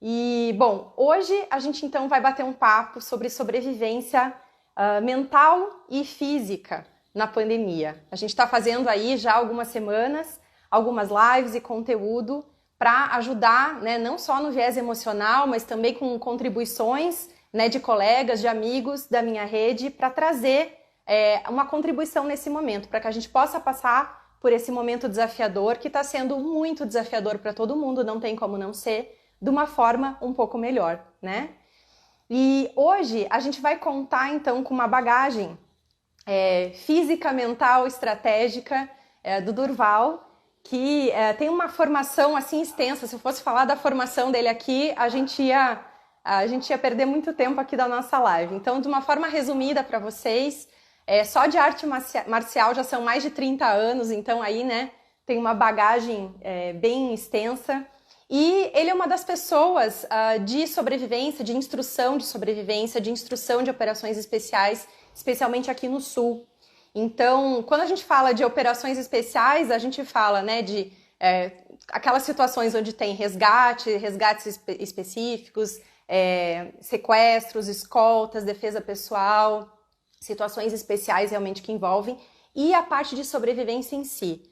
E, bom, hoje a gente então vai bater um papo sobre sobrevivência mental e física na pandemia. A gente está fazendo aí já algumas semanas, algumas lives e conteúdo para ajudar, né, não só no viés emocional, mas também com contribuições, né, de colegas, de amigos da minha rede, para trazer uma contribuição nesse momento, para que a gente possa passar por esse momento desafiador, que está sendo muito desafiador para todo mundo, não tem como não ser, de uma forma um pouco melhor, né? E hoje a gente vai contar então com uma bagagem física, mental, estratégica do Durval, que tem uma formação assim extensa. Se eu fosse falar da formação dele aqui, a gente ia perder muito tempo aqui da nossa live. Então, de uma forma resumida para vocês, só de arte marcial já são mais de 30 anos, então aí, né, tem uma bagagem bem extensa. E ele é uma das pessoas de sobrevivência, de instrução de sobrevivência, de instrução de operações especiais, especialmente aqui no Sul. Então, quando a gente fala de operações especiais, a gente fala, né, de aquelas situações onde tem resgates específicos, sequestros, escoltas, defesa pessoal, situações especiais realmente que envolvem, e a parte de sobrevivência em si.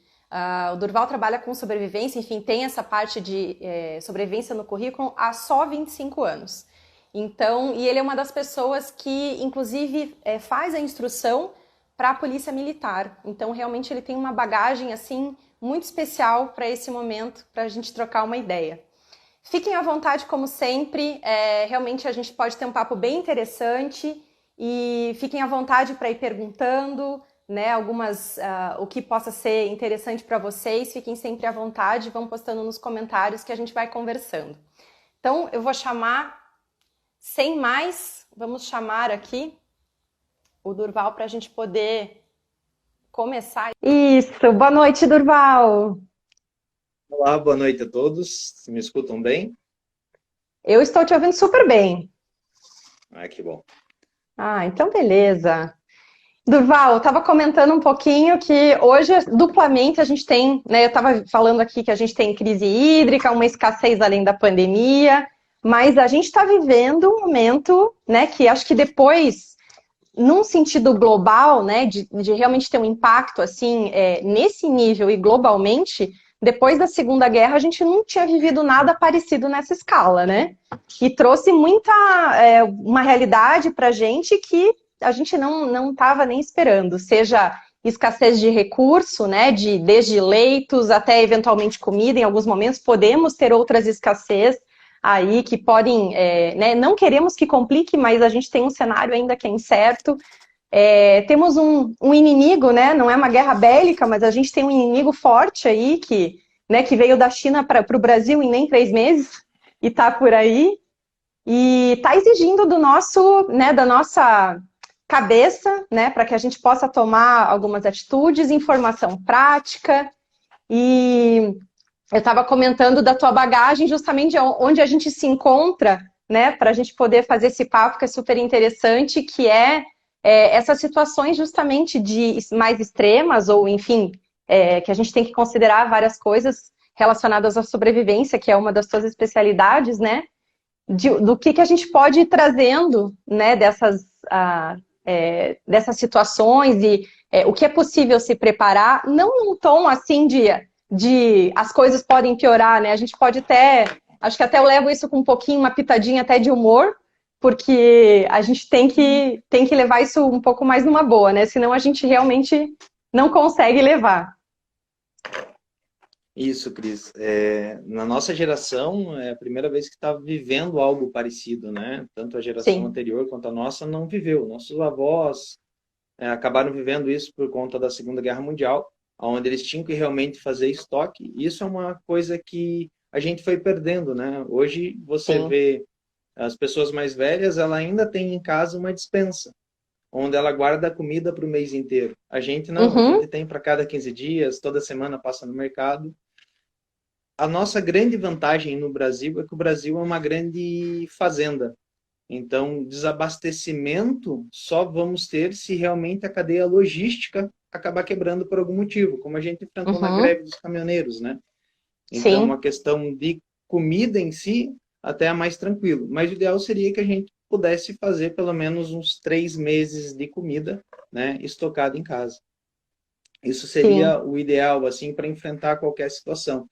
O Durval trabalha com sobrevivência, enfim, tem essa parte de sobrevivência no currículo há só 25 anos. Então, e ele é uma das pessoas que, inclusive, faz a instrução para a polícia militar. Então, realmente, ele tem uma bagagem, assim, muito especial para esse momento, para a gente trocar uma ideia. Fiquem à vontade, como sempre, realmente a gente pode ter um papo bem interessante e fiquem à vontade para ir perguntando, né, o que possa ser interessante para vocês, fiquem sempre à vontade, vão postando nos comentários que a gente vai conversando. Então, eu vou chamar, sem mais, vamos chamar aqui o Durval para a gente poder começar. Isso, boa noite, Durval! Olá, boa noite a todos. Me escutam bem? Eu estou te ouvindo super bem. Ah, que bom. Ah, então beleza. Durval, eu estava comentando um pouquinho que hoje, duplamente, a gente tem, né? Eu estava falando aqui que a gente tem crise hídrica, uma escassez além da pandemia, mas a gente está vivendo um momento, né, que acho que depois, num sentido global, né, de realmente ter um impacto, assim, nesse nível e globalmente, depois da Segunda Guerra, a gente não tinha vivido nada parecido nessa escala, né? E trouxe uma realidade para a gente que a gente não estava nem esperando, seja escassez de recurso, né, desde leitos até eventualmente comida, em alguns momentos podemos ter outras escassez aí que podem, né, não queremos que complique, mas a gente tem um cenário ainda que é incerto. Temos um inimigo, né, não é uma guerra bélica, mas a gente tem um inimigo forte aí que veio da China para o Brasil em nem 3 meses e está por aí. E está exigindo né, da nossa cabeça, né, para que a gente possa tomar algumas atitudes, informação prática. E eu estava comentando da tua bagagem, justamente onde a gente se encontra, né, para a gente poder fazer esse papo que é super interessante, que essas situações justamente de mais extremas, ou enfim, que a gente tem que considerar várias coisas relacionadas à sobrevivência, que é uma das tuas especialidades, né? Do que a gente pode ir trazendo, né, dessas situações e o que é possível se preparar, não num tom assim de as coisas podem piorar, né? A gente pode até, acho que até eu levo isso com um pouquinho, uma pitadinha até de humor, porque a gente tem que levar isso um pouco mais numa boa, né? Senão a gente realmente não consegue levar. Isso, Cris. Na nossa geração, é a primeira vez que está vivendo algo parecido, né? Tanto a geração Sim. anterior quanto a nossa não viveu. Nossos avós acabaram vivendo isso por conta da Segunda Guerra Mundial, onde eles tinham que realmente fazer estoque. Isso é uma coisa que a gente foi perdendo, né? Hoje você Sim. vê as pessoas mais velhas, ela ainda tem em casa uma despensa, onde ela guarda comida para o mês inteiro. A gente não, a Uhum. gente tem para cada 15 dias, toda semana passa no mercado. A nossa grande vantagem no Brasil é que o Brasil é uma grande fazenda. Então, desabastecimento só vamos ter se realmente a cadeia logística acabar quebrando por algum motivo, como a gente enfrentou na Uhum. greve dos caminhoneiros, né? Então, a Sim. questão de comida em si, até a mais tranquilo. Mas o ideal seria que a gente pudesse fazer pelo menos uns 3 meses de comida, né, estocada em casa. Isso Sim, seria o ideal, assim, para enfrentar qualquer situação.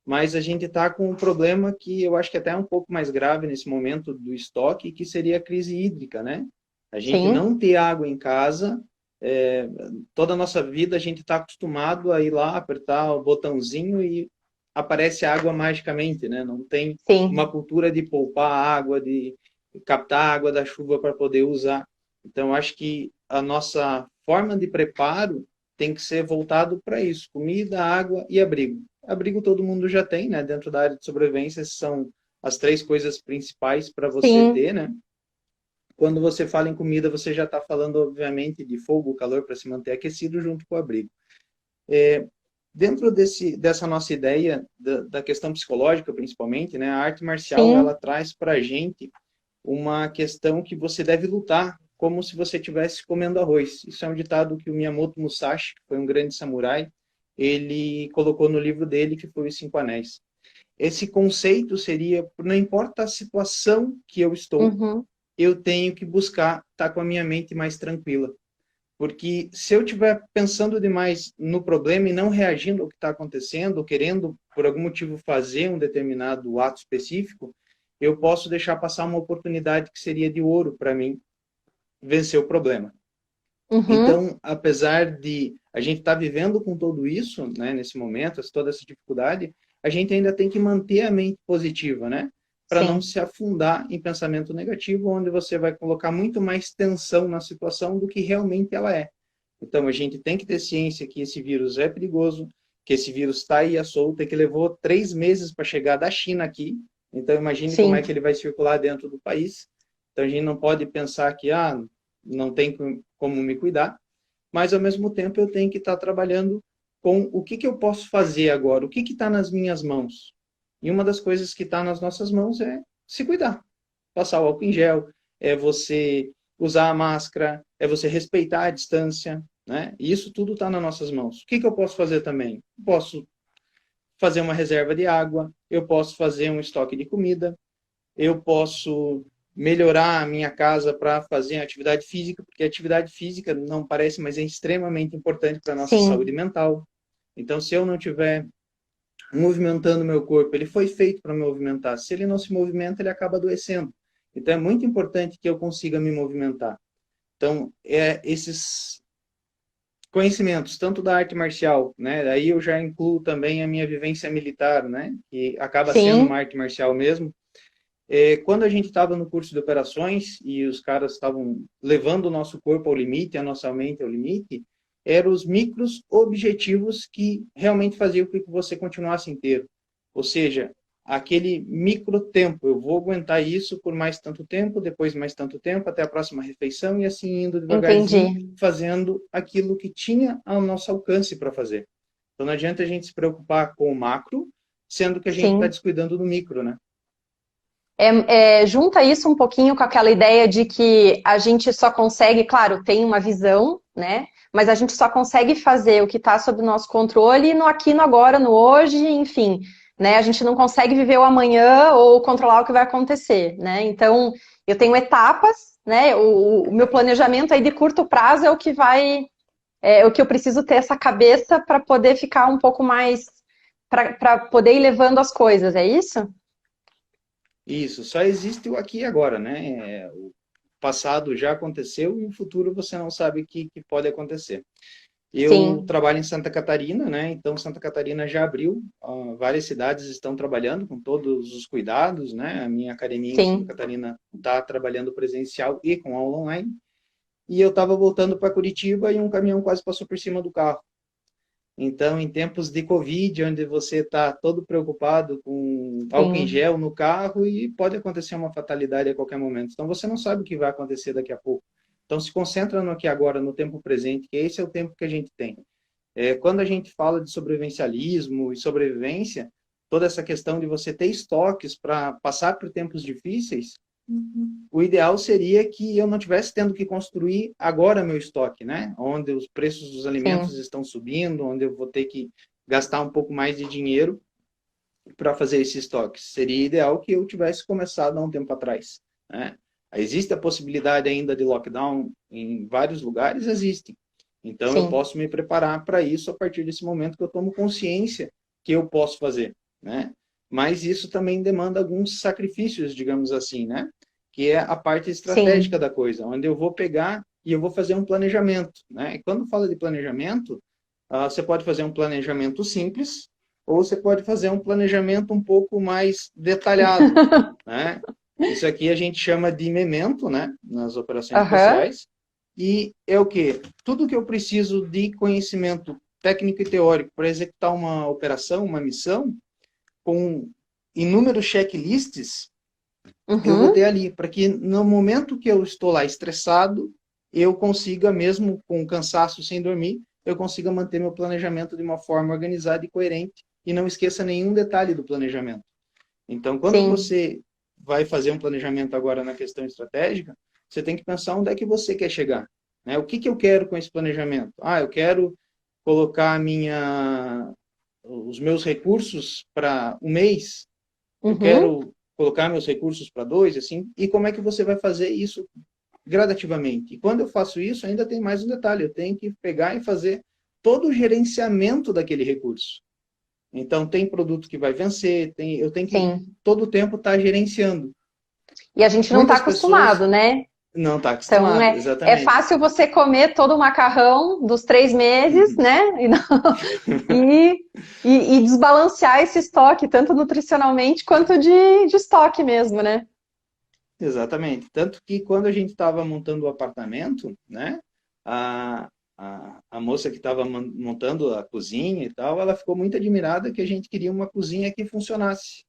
Mas a gente está com um problema que eu acho que até é um pouco mais grave nesse momento do estoque, que seria a crise hídrica, né? A gente sim, não ter água em casa, é, toda a nossa vida a gente está acostumado a ir lá, apertar o botãozinho e aparece água magicamente, né? Não tem uma sim. cultura de poupar água, de captar água da chuva para poder usar. Então, acho que a nossa forma de preparo tem que ser voltado para isso: comida, água e abrigo. Abrigo todo mundo já tem, né? Dentro da área de sobrevivência são as 3 coisas principais para você Sim, ter, né? Quando você fala em comida, você já está falando, obviamente, de fogo, calor para se manter aquecido junto com o abrigo. Dentro dessa nossa ideia da questão psicológica, principalmente, né? A arte marcial ela sim. traz para a gente uma questão que você deve lutar como se você estivesse comendo arroz. Isso é um ditado que o Miyamoto Musashi, que foi um grande samurai, ele colocou no livro dele, que foi Os Cinco Anéis. Esse conceito seria, não importa a situação que eu estou, Uhum. eu tenho que buscar estar com a minha mente mais tranquila. Porque se eu estiver pensando demais no problema e não reagindo ao que está acontecendo, ou querendo, por algum motivo, fazer um determinado ato específico, eu posso deixar passar uma oportunidade que seria de ouro para mim vencer o problema. Uhum. Então, apesar de a gente estar vivendo com tudo isso, né, nesse momento, toda essa dificuldade, a gente ainda tem que manter a mente positiva, né? Para não Sim, se afundar em pensamento negativo, onde você vai colocar muito mais tensão na situação do que realmente ela é. Então, a gente tem que ter ciência que esse vírus é perigoso, que esse vírus está aí à solta, que levou 3 meses para chegar da China aqui. Então, imagine como é sim. que ele vai circular dentro do país. Então, a gente não pode pensar que não tem como me cuidar, mas, ao mesmo tempo, eu tenho que estar trabalhando com o que eu posso fazer agora, o que está nas minhas mãos. E uma das coisas que está nas nossas mãos é se cuidar. Passar o álcool em gel, é você usar a máscara, é você respeitar a distância, né? E isso tudo está nas nossas mãos. O que eu posso fazer também? Posso fazer uma reserva de água, eu posso fazer um estoque de comida, eu posso melhorar a minha casa para fazer atividade física, porque a atividade física não parece, mas é extremamente importante para a nossa saúde Sim, mental. Então, se eu não tiver movimentando o meu corpo, ele foi feito para movimentar. Se ele não se movimenta, ele acaba adoecendo. Então, é muito importante que eu consiga me movimentar. Então, esses conhecimentos, tanto da arte marcial, né? Daí eu já incluo também a minha vivência militar, né? Que acaba sendo uma sim. arte marcial mesmo. Quando a gente estava no curso de operações e os caras estavam levando o nosso corpo ao limite, a nossa mente ao limite, eram os micros objetivos que realmente faziam com que você continuasse inteiro. Ou seja, aquele micro tempo, eu vou aguentar isso por mais tanto tempo, depois mais tanto tempo, até a próxima refeição, e assim indo devagarzinho, Entendi. fazendo aquilo que tinha ao nosso alcance para fazer. Então não adianta a gente se preocupar com o macro, sendo que a gente está Sim. descuidando do micro, né? Junta isso um pouquinho com aquela ideia de que a gente só consegue, claro, tem uma visão, né? Mas a gente só consegue fazer o que está sob o nosso controle no aqui, no agora, no hoje, enfim, né? A gente não consegue viver o amanhã ou controlar o que vai acontecer, né? Então, eu tenho etapas, né? O meu planejamento aí de curto prazo é o que é o que eu preciso ter essa cabeça para poder ficar um pouco mais, para poder ir levando as coisas, é isso? Isso, só existe o aqui e agora, né? O passado já aconteceu e o futuro você não sabe o que pode acontecer. Eu Sim, trabalho em Santa Catarina, né? Então Santa Catarina já abriu, várias cidades estão trabalhando com todos os cuidados, né? A minha academia em Santa sim. Catarina está trabalhando presencial e com aula online. E eu estava voltando para Curitiba e um caminhão quase passou por cima do carro. Então, em tempos de Covid, onde você está todo preocupado com álcool em Sim, gel no carro e pode acontecer uma fatalidade a qualquer momento. Então, você não sabe o que vai acontecer daqui a pouco. Então, se concentra no aqui e agora, no tempo presente, que esse é o tempo que a gente tem. Quando a gente fala de sobrevivencialismo e sobrevivência, toda essa questão de você ter estoques para passar por tempos difíceis, o ideal seria que eu não tivesse tendo que construir agora meu estoque, né? Onde os preços dos alimentos sim, estão subindo, onde eu vou ter que gastar um pouco mais de dinheiro. para fazer esse estoque? Seria ideal que eu tivesse começado há um tempo atrás, né? Existe a possibilidade ainda de lockdown em vários lugares? Existem. Então, eu Sim, posso me preparar para isso a partir desse momento que eu tomo consciência que eu posso fazer, né? Mas isso também demanda alguns sacrifícios, digamos assim, né? Que é a parte estratégica sim. da coisa, onde eu vou pegar e eu vou fazer um planejamento, né? E quando fala de planejamento, você pode fazer um planejamento simples ou você pode fazer um planejamento um pouco mais detalhado, né? Isso aqui a gente chama de memento, né? Nas operações Aham, especiais. E é o quê? Tudo que eu preciso de conhecimento técnico e teórico para executar uma operação, uma missão, com inúmeros checklists, eu vou uhum, ter ali, para que no momento que eu estou lá estressado, eu consiga, mesmo com cansaço sem dormir, eu consiga manter meu planejamento de uma forma organizada e coerente e não esqueça nenhum detalhe do planejamento. Então, quando sim. você vai fazer um planejamento agora na questão estratégica, você tem que pensar onde é que você quer chegar, né? O que que eu quero com esse planejamento? Eu quero colocar os meus recursos para um mês, eu Uhum, quero colocar meus recursos para dois, assim, e como é que você vai fazer isso gradativamente? E quando eu faço isso, ainda tem mais um detalhe, eu tenho que pegar e fazer todo o gerenciamento daquele recurso. Então, tem produto que vai vencer, eu tenho que sim. todo o tempo estar gerenciando. E a gente não está Muitas pessoas acostumado, né? não estão Então acostumadas, é exatamente. fácil você comer todo o macarrão dos 3 meses, Uhum. né? E, e desbalancear esse estoque, tanto nutricionalmente quanto de estoque mesmo, né? Exatamente. Tanto que quando a gente estava montando o apartamento, né, a moça que estava montando a cozinha e tal, ela ficou muito admirada que a gente queria uma cozinha que funcionasse,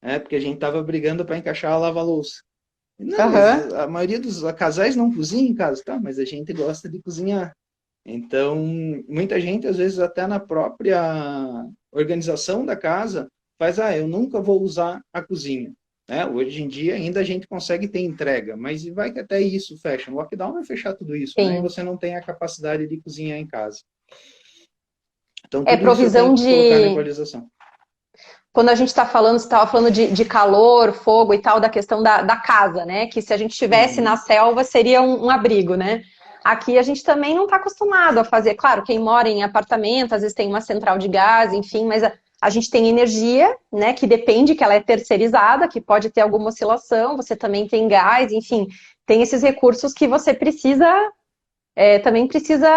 né, porque a gente estava brigando para encaixar a lava-louça. Não, mas Aham, a maioria dos casais não cozinha em casa, tá? Mas a gente gosta de cozinhar. Então, muita gente, às vezes, até na própria organização da casa, faz, eu nunca vou usar a cozinha. Né? Hoje em dia, ainda a gente consegue ter entrega, mas vai que até isso fecha. O lockdown vai fechar tudo isso, né? E sim. você não tem a capacidade de cozinhar em casa. Então, É tudo isso eu tenho provisão que colocar na de. equalização. Quando a gente está falando, você estava falando de calor, fogo e tal, da questão da casa, né? Que se a gente estivesse na Uhum. selva seria um abrigo, né? Aqui a gente também não está acostumado a fazer. Claro, quem mora em apartamento, às vezes tem uma central de gás, enfim, mas a gente tem energia, né? Que depende, que ela é terceirizada, que pode ter alguma oscilação, você também tem gás, enfim, tem esses recursos que você precisa também precisa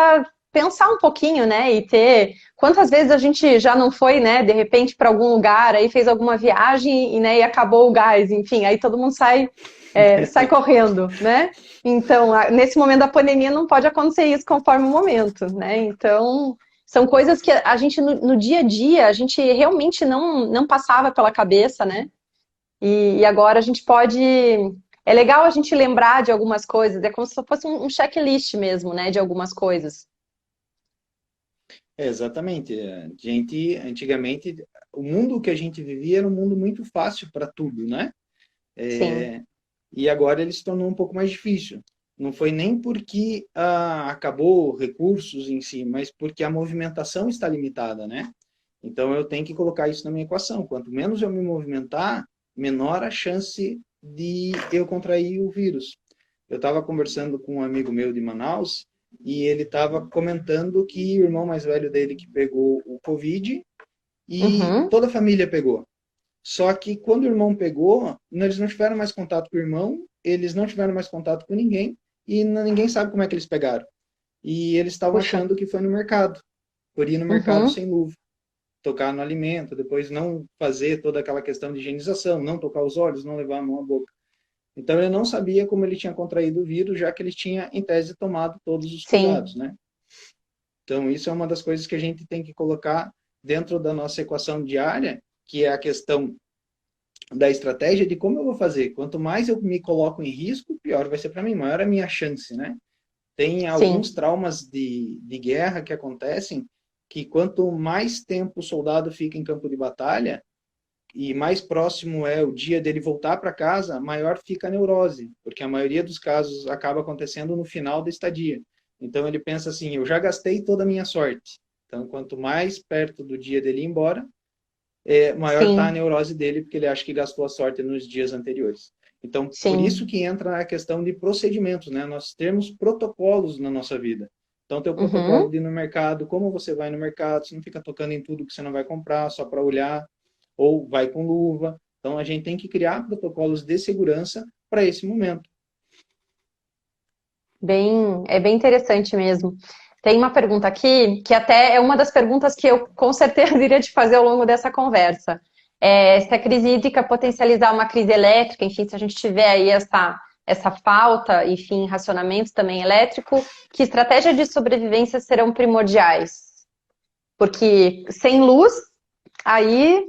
pensar um pouquinho, né? E ter. Quantas vezes a gente já não foi, né? De repente, para algum lugar, aí fez alguma viagem e, né, e acabou o gás, enfim, aí todo mundo sai correndo, né? Então, nesse momento da pandemia não pode acontecer isso conforme o momento, né? Então, são coisas que a gente, no dia a dia, a gente realmente não passava pela cabeça, né? E agora a gente pode. É legal a gente lembrar de algumas coisas, é como se fosse um checklist mesmo, né? De algumas coisas. Exatamente. A gente, antigamente, o mundo que a gente vivia era um mundo muito fácil para tudo, né? Sim, E agora ele se tornou um pouco mais difícil. Não foi nem porque acabou recursos em si, mas porque a movimentação está limitada, né? Então eu tenho que colocar isso na minha equação. Quanto menos eu me movimentar, menor a chance de eu contrair o vírus. Eu estava conversando com um amigo meu de Manaus e ele estava comentando que o irmão mais velho dele que pegou o Covid e uhum, toda a família pegou. Só que quando o irmão pegou, eles não tiveram mais contato com o irmão, eles não tiveram mais contato com ninguém e ninguém sabe como é que eles pegaram. E eles estavam puxa, achando que foi no mercado, por ir no mercado uhum, sem luva, tocar no alimento, depois não fazer toda aquela questão de higienização, não tocar os olhos, não levar a mão à boca. Então ele não sabia como ele tinha contraído o vírus, já que ele tinha, em tese, tomado todos os cuidados, sim, né? Então isso é uma das coisas que a gente tem que colocar dentro da nossa equação diária, que é a questão da estratégia de como eu vou fazer. Quanto mais eu me coloco em risco, pior vai ser para mim, maior a minha chance, né? Tem alguns sim, traumas de guerra que acontecem que quanto mais tempo o soldado fica em campo de batalha e mais próximo é o dia dele voltar para casa, maior fica a neurose, porque a maioria dos casos acaba acontecendo no final da estadia. Então ele pensa assim, eu já gastei toda a minha sorte. Então quanto mais perto do dia dele ir embora, maior está a Sim, neurose dele, porque ele acha que gastou a sorte nos dias anteriores. Então, por isso sim. que entra a questão de procedimentos, né? Nós temos protocolos na nossa vida. Então, tem o protocolo Uhum. de ir no mercado, como você vai no mercado, você não fica tocando em tudo que você não vai comprar, só para olhar, ou vai com luva. Então, a gente tem que criar protocolos de segurança para esse momento. É bem interessante mesmo. Tem uma pergunta aqui, que até é uma das perguntas que eu com certeza iria te fazer ao longo dessa conversa. Se a crise hídrica potencializar uma crise elétrica, enfim, se a gente tiver aí essa falta, enfim, racionamento também elétrico, que estratégias de sobrevivência serão primordiais? Porque sem luz, aí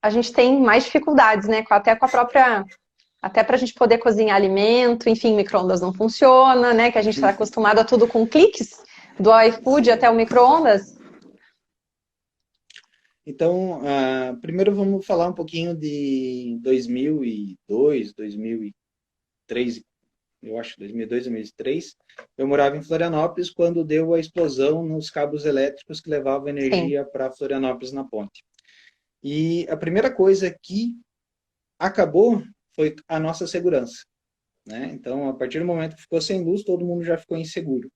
a gente tem mais dificuldades, né? Até com a própria até para a gente poder cozinhar alimento, enfim, micro-ondas não funciona, né? Que a gente está acostumado a tudo com cliques, do iFood até o micro-ondas. Então, primeiro vamos falar um pouquinho de 2002, 2003, eu acho, 2002, 2003. Eu morava em Florianópolis quando deu a explosão nos cabos elétricos que levavam Sim. energia para Florianópolis na ponte. E a primeira coisa que acabou foi a nossa segurança, né? Então, a partir do momento que ficou sem luz, todo mundo já ficou inseguro.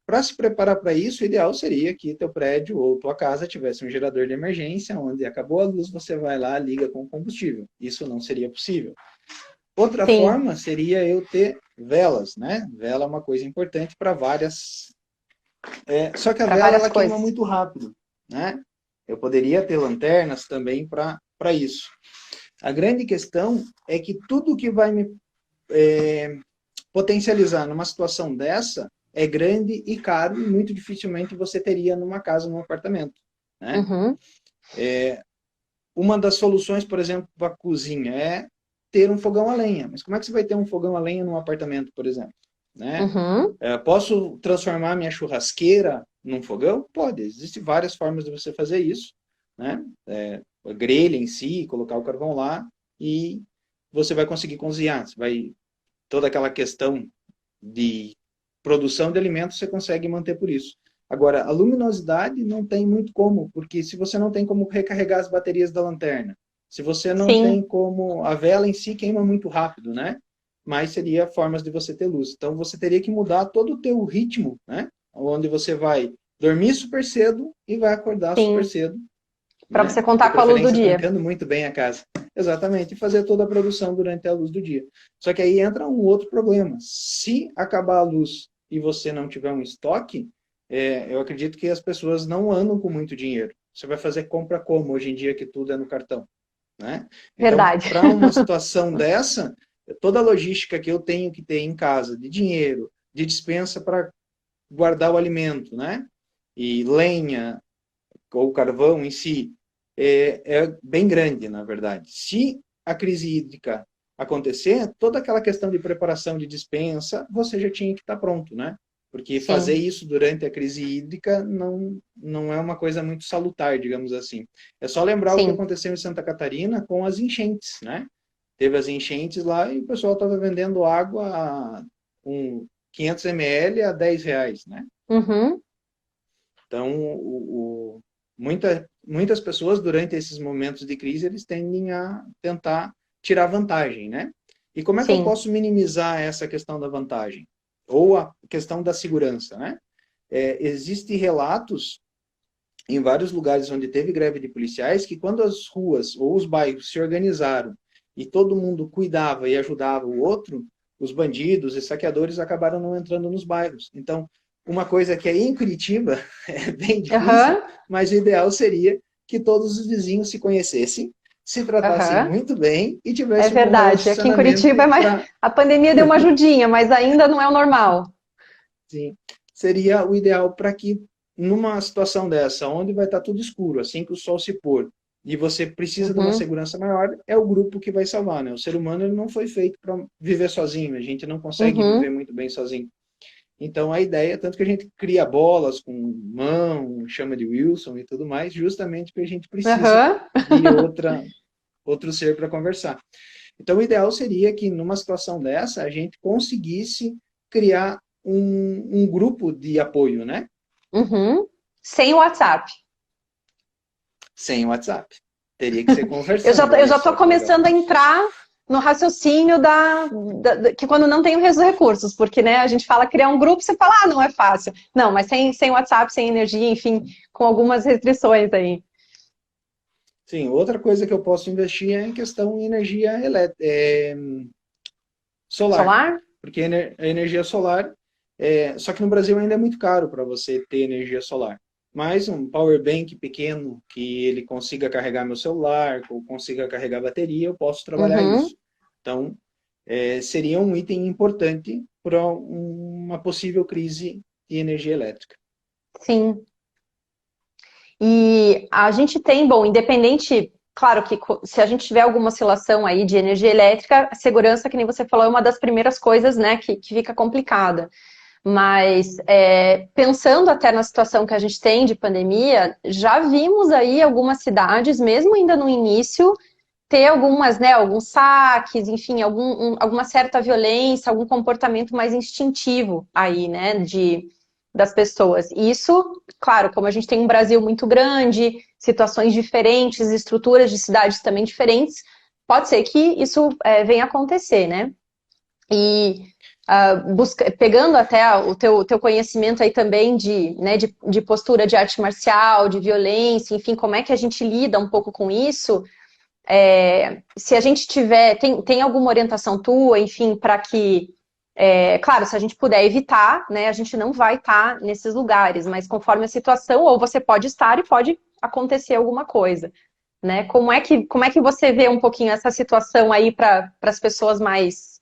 Para se preparar para isso, o ideal seria que teu prédio ou tua casa tivesse um gerador de emergência, onde acabou a luz, você vai lá, liga com combustível. Isso não seria possível. Outra Sim, forma seria eu ter velas, né? Vela é uma coisa importante para várias. Só que a para vela várias ela queima coisas. muito rápido, né? Eu poderia ter lanternas também para isso. A grande questão é que tudo que vai me potencializar numa situação dessa é grande e caro e muito dificilmente você teria numa casa, num apartamento, né? Uhum, Uma das soluções, por exemplo, para a cozinha é ter um fogão a lenha. Mas como é que você vai ter um fogão a lenha num apartamento, por exemplo? Né? uhum, Posso transformar minha churrasqueira num fogão? Pode. Existem várias formas de você fazer isso. Né? A grelha em si, colocar o carvão lá e você vai conseguir cozinhar. Você vai, toda aquela questão de produção de alimentos você consegue manter por isso. Agora, a luminosidade não tem muito como, porque se você não tem como recarregar as baterias da lanterna, se você não tem sim, como... A vela em si queima muito rápido, né? Mas seria formas de você ter luz. Então, você teria que mudar todo o teu ritmo, né? Onde você vai dormir super cedo e vai acordar super sim. cedo, Para né? você De contar com a luz do preferência dia. tancando muito bem a casa. Exatamente, e fazer toda a produção durante a luz do dia. Só que aí entra um outro problema. Se acabar a luz e você não tiver um estoque, eu acredito que as pessoas não andam com muito dinheiro. Você vai fazer compra como hoje em dia que tudo é no cartão, né? Então, Verdade. para uma situação dessa, toda a logística que eu tenho que ter em casa de dinheiro, de dispensa para guardar o alimento, né? E lenha, ou carvão em si, é bem grande, na verdade. Se a crise hídrica acontecer, toda aquela questão de preparação de dispensa, você já tinha que estar pronto, né? Porque fazer Sim, isso durante a crise hídrica não é uma coisa muito salutar, digamos assim. É só lembrar o que sim. aconteceu em Santa Catarina com as enchentes, né? Teve as enchentes lá e o pessoal estava vendendo água com 500 ml a R$ 10, né? Uhum, Então, muitas pessoas, durante esses momentos de crise, eles tendem a tentar tirar vantagem, né? E como é que eu sim. posso minimizar essa questão da vantagem? Ou a questão da segurança, né? Existem relatos em vários lugares onde teve greve de policiais que quando as ruas ou os bairros se organizaram e todo mundo cuidava e ajudava o outro, os bandidos e saqueadores acabaram não entrando nos bairros. Então, uma coisa que aí em Curitiba é bem difícil, Aham, mas o ideal seria que todos os vizinhos se conhecessem, se tratassem aham. muito bem e É tivessem um bom verdade. Aqui em relacionamento Curitiba para... a pandemia deu uma ajudinha, mas ainda não é o normal. Sim, seria o ideal para que, numa situação dessa, onde vai estar tudo escuro, assim que o sol se pôr, e você precisa de uma Uhum, segurança maior, é o grupo que vai salvar, né? O ser humano ele não foi feito para viver sozinho, a gente não consegue viver uhum, muito bem sozinho. Então a ideia, tanto que a gente cria bolas com mão, chama de Wilson e tudo mais, justamente porque a gente precisa aham. de outro ser para conversar. Então, o ideal seria que, numa situação dessa, a gente conseguisse criar um grupo de apoio, né? Uhum. Sem o WhatsApp. Sem WhatsApp. Teria que ser Eu conversando. já Olha estou só que legal. começando a entrar no raciocínio que quando não tem os recursos, porque né, a gente fala criar um grupo, você fala, não é fácil. Não, mas sem WhatsApp, sem energia, enfim, com algumas restrições aí. Sim, outra coisa que eu posso investir é em questão de energia solar. Solar? Porque a energia solar, só que no Brasil ainda é muito caro para você ter energia solar. Mas um power bank pequeno, que ele consiga carregar meu celular, ou consiga carregar a bateria, eu posso trabalhar Uhum, isso. Então, seria um item importante para uma possível crise de energia elétrica. sim. E a gente tem, bom, independente, claro que se a gente tiver alguma oscilação aí de energia elétrica, a segurança, que nem você falou, é uma das primeiras coisas, né, que fica complicada. Mas pensando até na situação que a gente tem de pandemia, já vimos aí algumas cidades, mesmo ainda no início, ter algumas, né, alguns saques, enfim, alguma certa violência, algum comportamento mais instintivo aí, né, das pessoas. E isso, claro, como a gente tem um Brasil muito grande, situações diferentes, estruturas de cidades também diferentes, pode ser que isso venha a acontecer, né? E pegando até o teu conhecimento aí também né, de postura de arte marcial, de violência, enfim, como é que a gente lida um pouco com isso? Se a gente tiver, tem alguma orientação tua, enfim, para que, claro, se a gente puder evitar, né, a gente não vai estar nesses lugares, mas conforme a situação, ou você pode estar e pode acontecer alguma coisa, né? Como é que você vê um pouquinho essa situação aí para as pessoas mais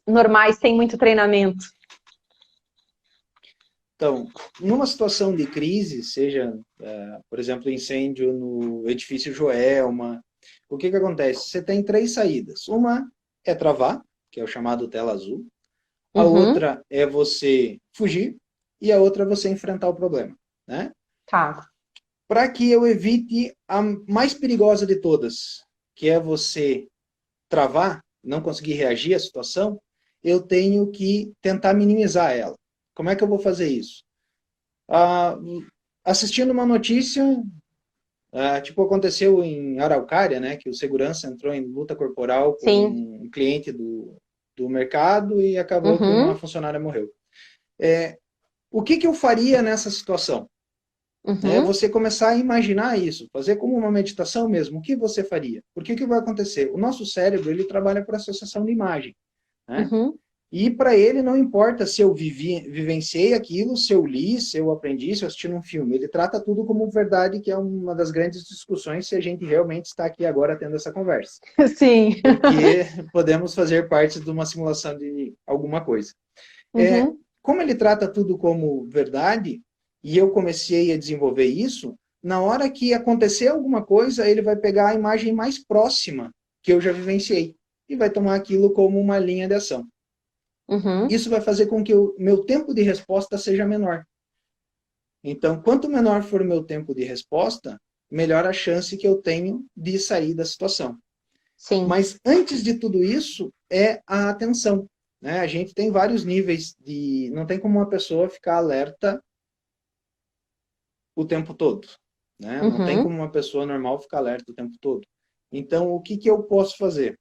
normais, sem muito treinamento? Então, numa situação de crise, seja, por exemplo, incêndio no edifício Joelma, o que acontece? Você tem três saídas. Uma é travar, que é o chamado tela azul. A Uhum, outra é você fugir. E a outra é você enfrentar o problema, né? tá. Para que eu evite a mais perigosa de todas, que é você travar, não conseguir reagir à situação, eu tenho que tentar minimizar ela. Como é que eu vou fazer isso? Ah, assistindo uma notícia, tipo aconteceu em Araucária, né, que o segurança entrou em luta corporal com Sim. um cliente do mercado e acabou que uma Uhum, funcionária morreu. O que eu faria nessa situação? É uhum, você começar a imaginar isso, fazer como uma meditação mesmo. O que você faria? Porque o que vai acontecer? O nosso cérebro ele trabalha por associação de imagem, né? uhum. E para ele não importa se eu vivenciei aquilo, se eu li, se eu aprendi, se eu assisti um filme. Ele trata tudo como verdade, que é uma das grandes discussões se a gente realmente está aqui agora tendo essa conversa. Sim. Porque podemos fazer parte de uma simulação de alguma coisa. Uhum, Como ele trata tudo como verdade, e eu comecei a desenvolver isso, na hora que acontecer alguma coisa, ele vai pegar a imagem mais próxima que eu já vivenciei e vai tomar aquilo como uma linha de ação. uhum. Isso vai fazer com que o meu tempo de resposta seja menor. Então, quanto menor for o meu tempo de resposta, melhor a chance que eu tenho de sair da situação. Sim. Mas antes de tudo isso, é a atenção. Né? A gente tem vários níveis de. Não tem como uma pessoa ficar alerta o tempo todo. Né? Não tem Uhum, como uma pessoa normal ficar alerta o tempo todo. Então, o que eu posso fazer?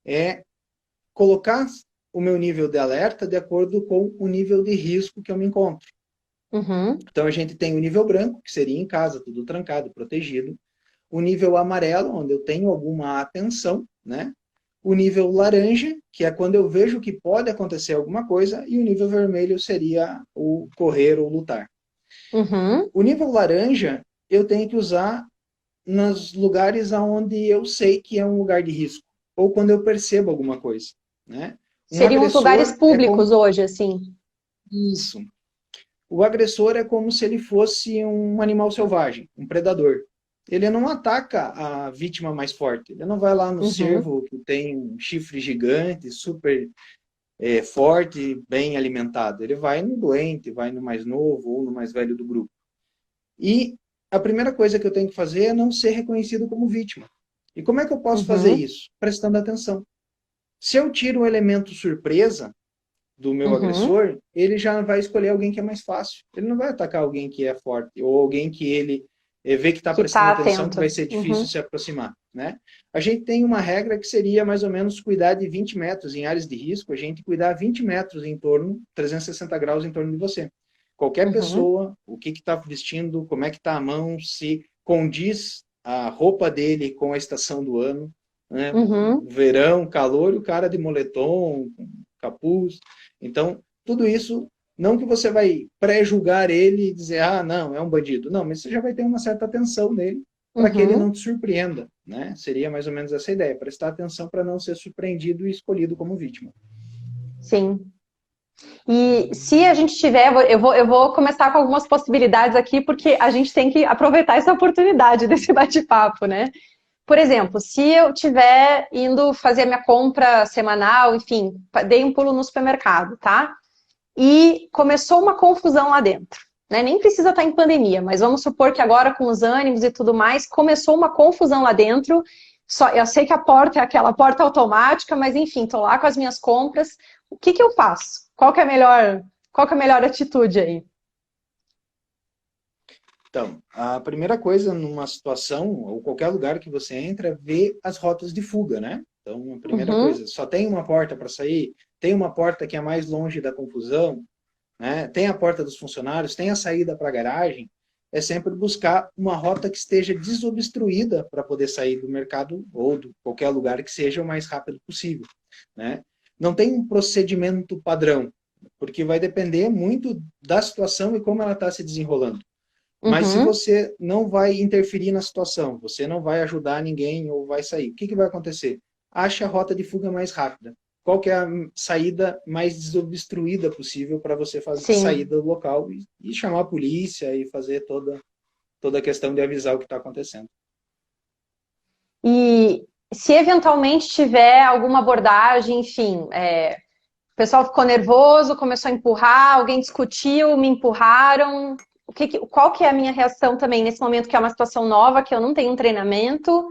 É colocar o meu nível de alerta de acordo com o nível de risco que eu me encontro. uhum. Então, a gente tem o nível branco, que seria em casa, tudo trancado, protegido. O nível amarelo, onde eu tenho alguma atenção, né? O nível laranja, que é quando eu vejo que pode acontecer alguma coisa, e o nível vermelho seria o correr ou lutar. Uhum. O nível laranja, eu tenho que usar nos lugares onde eu sei que é um lugar de risco, ou quando eu percebo alguma coisa, né? Um Seriam os lugares agressor é públicos como hoje, assim. isso. O agressor é como se ele fosse um animal selvagem, um predador. Ele não ataca a vítima mais forte. Ele não vai lá no Uhum, cervo que tem um chifre gigante, super forte, bem alimentado. Ele vai no doente, vai no mais novo ou no mais velho do grupo. E a primeira coisa que eu tenho que fazer é não ser reconhecido como vítima. E como é que eu posso fazer uhum, isso? Prestando atenção. Se eu tiro o elemento surpresa do meu uhum. agressor, ele já vai escolher alguém que é mais fácil. Ele não vai atacar alguém que é forte ou alguém que ele vê que está Que prestando tá atenção, que atento. vai ser difícil Uhum. se aproximar, né? A gente tem uma regra que seria mais ou menos cuidar de 20 metros em áreas de risco, a gente cuidar 20 metros em torno, 360 graus em torno de você. Qualquer Uhum. pessoa, o que está vestindo, como é que está a mão, se condiz a roupa dele com a estação do ano, né? Uhum. Verão, calor, e o cara de moletom, capuz. Então, tudo isso, não que você vai pré-julgar ele e dizer, ah, não, é um bandido. Não, mas você já vai ter uma certa atenção nele para que ele Uhum. não te surpreenda, né? Seria mais ou menos essa ideia, prestar atenção para não ser surpreendido e escolhido como vítima. Sim. E se a gente tiver, eu vou começar com algumas possibilidades aqui, porque a gente tem que aproveitar essa oportunidade desse bate-papo, né? Por exemplo, se eu estiver indo fazer a minha compra semanal, enfim, dei um pulo no supermercado, tá? E começou uma confusão lá dentro. Né? Nem precisa estar em pandemia, mas vamos supor que agora com os ânimos e tudo mais, começou uma confusão lá dentro. Só, eu sei que a porta é aquela porta automática, mas enfim, estou lá com as minhas compras. O que eu faço? Qual que é a melhor atitude aí? Então, a primeira coisa numa situação, ou qualquer lugar que você entra, é ver as rotas de fuga, né? Então, a primeira Uhum, coisa, só tem uma porta para sair, tem uma porta que é mais longe da confusão, né? Tem a porta dos funcionários, tem a saída para a garagem, é sempre buscar uma rota que esteja desobstruída para poder sair do mercado ou de qualquer lugar que seja o mais rápido possível, né? Não tem um procedimento padrão, porque vai depender muito da situação e como ela está se desenrolando. Mas se uhum, você não vai interferir na situação, você não vai ajudar ninguém ou vai sair, o que vai acontecer? Ache a rota de fuga mais rápida. Qual que é a saída mais desobstruída possível para você sair sim. do local e chamar a polícia e fazer toda a questão de avisar o que está acontecendo. E se eventualmente tiver alguma abordagem, enfim, o pessoal ficou nervoso, começou a empurrar, alguém discutiu, me empurraram. Qual que é a minha reação também nesse momento que é uma situação nova, que eu não tenho um treinamento?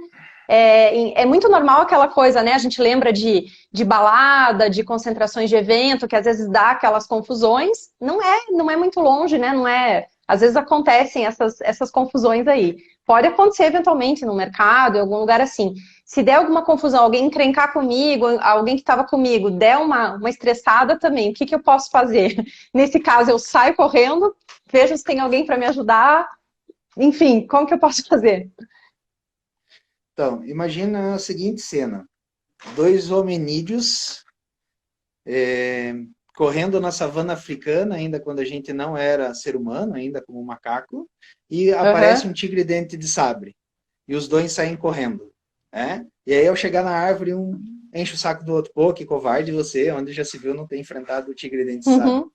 É muito normal aquela coisa, né? A gente lembra de balada, de concentrações de evento, que às vezes dá aquelas confusões. Não é muito longe, né? Não é. Às vezes acontecem essas confusões aí. Pode acontecer eventualmente no mercado, em algum lugar assim. Se der alguma confusão, alguém encrencar comigo, alguém que estava comigo, der uma estressada também, o que eu posso fazer? Nesse caso, eu saio correndo, vejo se tem alguém para me ajudar. Enfim, como que eu posso fazer? Então, imagina a seguinte cena. Dois hominídeos correndo na savana africana, ainda quando a gente não era ser humano, ainda como macaco, e aparece Aham. um tigre dente de sabre. E os dois saem correndo. Né? E aí, ao chegar na árvore, um enche o saco do outro. Pô, que covarde você, onde já se viu não ter enfrentado o tigre dente de sabre. Uhum.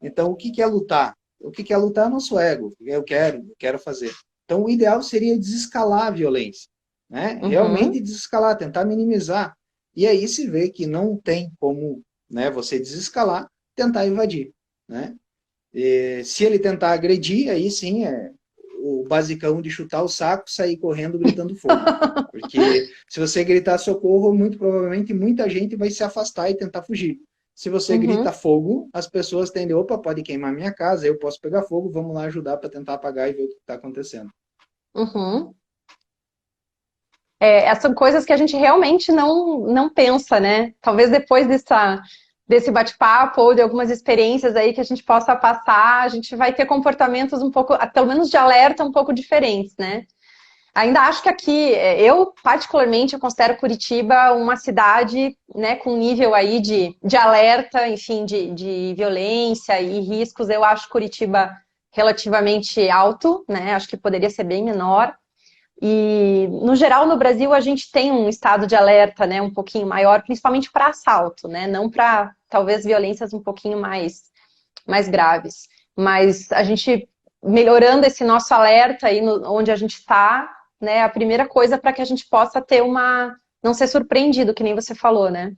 Então, o que é lutar? O que é lutar é nosso ego. Eu quero fazer. Então, o ideal seria desescalar a violência. Né? Realmente Uhum. desescalar, tentar minimizar. E aí se vê que não tem como, né, você desescalar, tentar invadir. Né? E se ele tentar agredir, aí sim é o basicão de chutar o saco, sair correndo gritando fogo. Porque se você gritar socorro, muito provavelmente muita gente vai se afastar e tentar fugir. Se você grita Uhum. fogo, as pessoas tendem, opa, pode queimar minha casa, eu posso pegar fogo, vamos lá ajudar para tentar apagar e ver o que está acontecendo. Uhum. Essas são coisas que a gente realmente não pensa, né? Talvez depois desse bate-papo ou de algumas experiências aí que a gente possa passar, a gente vai ter comportamentos um pouco, pelo menos de alerta, um pouco diferentes, né? Ainda acho que aqui, eu particularmente, eu considero Curitiba uma cidade, né, com nível aí de alerta, enfim, de violência e riscos. Eu acho Curitiba relativamente alto, né? Acho que poderia ser bem menor. E, no geral, no Brasil, a gente tem um estado de alerta, né, um pouquinho maior, principalmente para assalto, né? Não para, talvez, violências um pouquinho mais graves. Mas a gente, melhorando esse nosso alerta aí onde a gente está, né, a primeira coisa para que a gente possa ter não ser surpreendido, que nem você falou, né?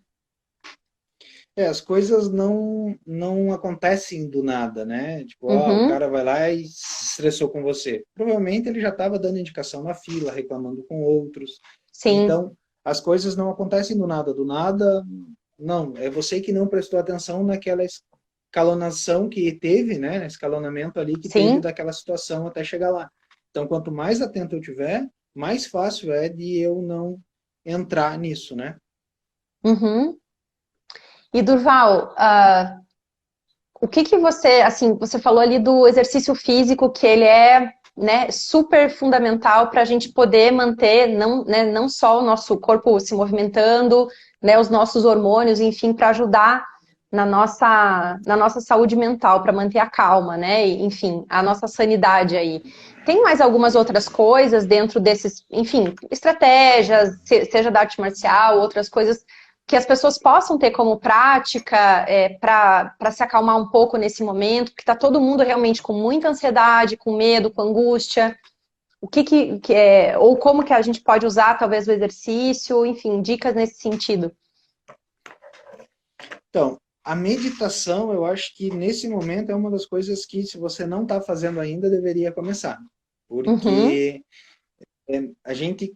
As coisas não acontecem do nada, né? Tipo, o Uhum, cara vai lá e se estressou com você. Provavelmente ele já estava dando indicação na fila, reclamando com outros. sim, Então, as coisas não acontecem do nada. Do nada, não. É você que não prestou atenção naquela escalonação que teve, né? Escalonamento ali que teve sim, daquela situação até chegar lá. Então, quanto mais atento eu tiver, mais fácil é de eu não entrar nisso, né? Uhum. E Durval, o que que você, assim, você falou ali do exercício físico, que ele é, né, super fundamental para a gente poder manter, não, né, não só o nosso corpo se movimentando, né, os nossos hormônios, enfim, para ajudar na nossa saúde mental, para manter a calma, né, e, enfim, a nossa sanidade aí. Tem mais algumas outras coisas dentro desses, enfim, estratégias, seja da arte marcial, outras coisas que as pessoas possam ter como prática para se acalmar um pouco nesse momento, porque está todo mundo realmente com muita ansiedade, com medo, com angústia. O que é, ou como que a gente pode usar talvez o exercício, enfim, dicas nesse sentido. Então, a meditação, eu acho que nesse momento é uma das coisas que, se você não está fazendo ainda, deveria começar. Uhum, Porque a gente